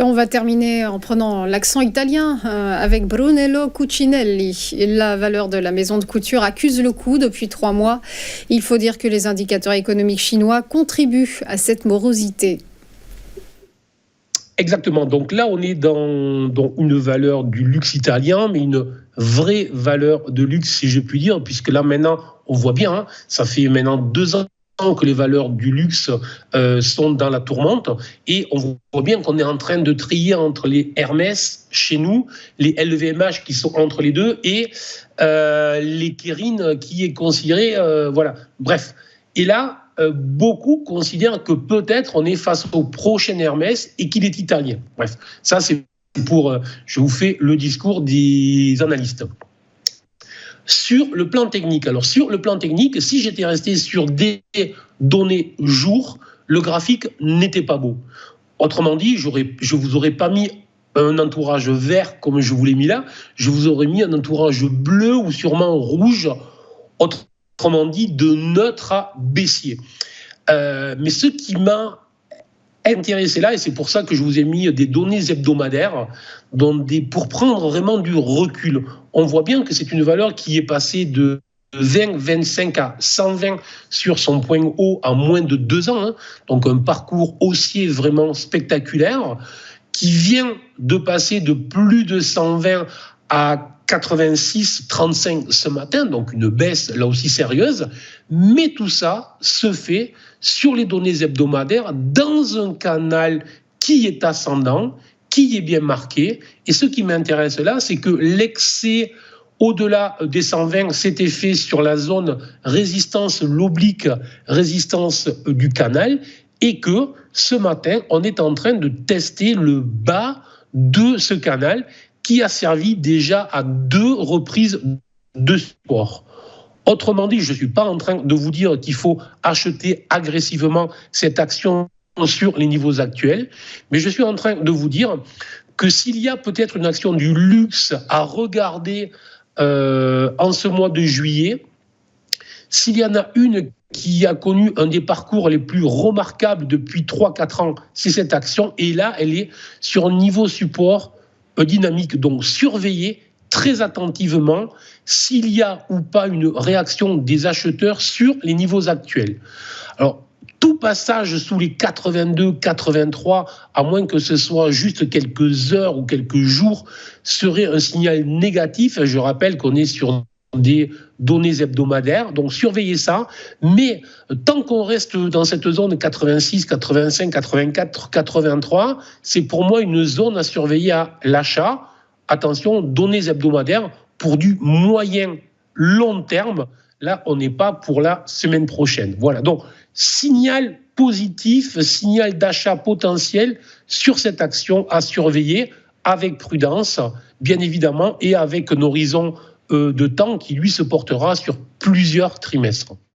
Et on va terminer en prenant l'accent italien avec Brunello Cucinelli. La valeur de la maison de couture accuse le coup depuis 3 mois. Il faut dire que les indicateurs économiques chinois contribuent à cette morosité. Exactement. Donc là, on est dans une valeur du luxe italien, mais une vraie valeur de luxe, si je puis dire, puisque là, maintenant, on voit bien, hein, ça fait maintenant 2 ans que les valeurs du luxe sont dans la tourmente, et on voit bien qu'on est en train de trier entre les Hermès chez nous, les LVMH qui sont entre les deux, et les Kering qui est considéré, voilà. Bref. Et là, beaucoup considèrent que peut-être on est face au prochain Hermès et qu'il est italien. Bref, ça c'est pour, je vous fais le discours des analystes. Sur le plan technique, si j'étais resté sur des données jours, le graphique n'était pas beau. Autrement dit, je vous aurais pas mis un entourage vert comme je vous l'ai mis là, je vous aurais mis un entourage bleu ou sûrement rouge, autrement dit de neutre à baissier. Mais ce qui m'a intéressé là, et c'est pour ça que je vous ai mis des données hebdomadaires, pour prendre vraiment du recul. On voit bien que c'est une valeur qui est passée de 20, 25 à 120 sur son point haut en moins de 2 ans. Hein. Donc un parcours haussier vraiment spectaculaire qui vient de passer de plus de 120 à 86,35 ce matin, donc une baisse là aussi sérieuse. Mais tout ça se fait sur les données hebdomadaires dans un canal qui est ascendant, qui est bien marqué. Et ce qui m'intéresse là, c'est que l'excès au-delà des 120 s'était fait sur la zone résistance, l'oblique résistance du canal, et que ce matin, on est en train de tester le bas de ce canal qui a servi déjà à 2 reprises de support. Autrement dit, je ne suis pas en train de vous dire qu'il faut acheter agressivement cette action sur les niveaux actuels, mais je suis en train de vous dire que s'il y a peut-être une action du luxe à regarder en ce mois de juillet, s'il y en a une qui a connu un des parcours les plus remarquables depuis 3-4 ans, c'est cette action, et là, elle est sur un niveau support dynamique. Donc, surveillez très attentivement s'il y a ou pas une réaction des acheteurs sur les niveaux actuels. Alors, tout passage sous les 82, 83, à moins que ce soit juste quelques heures ou quelques jours, serait un signal négatif. Je rappelle qu'on est sur des données hebdomadaires, donc surveillez ça. Mais tant qu'on reste dans cette zone 86, 85, 84, 83, c'est pour moi une zone à surveiller à l'achat. Attention, données hebdomadaires pour du moyen long terme. Là, on n'est pas pour la semaine prochaine. Voilà, donc signal positif, signal d'achat potentiel sur cette action à surveiller avec prudence, bien évidemment, et avec un horizon de temps qui, lui, se portera sur plusieurs trimestres.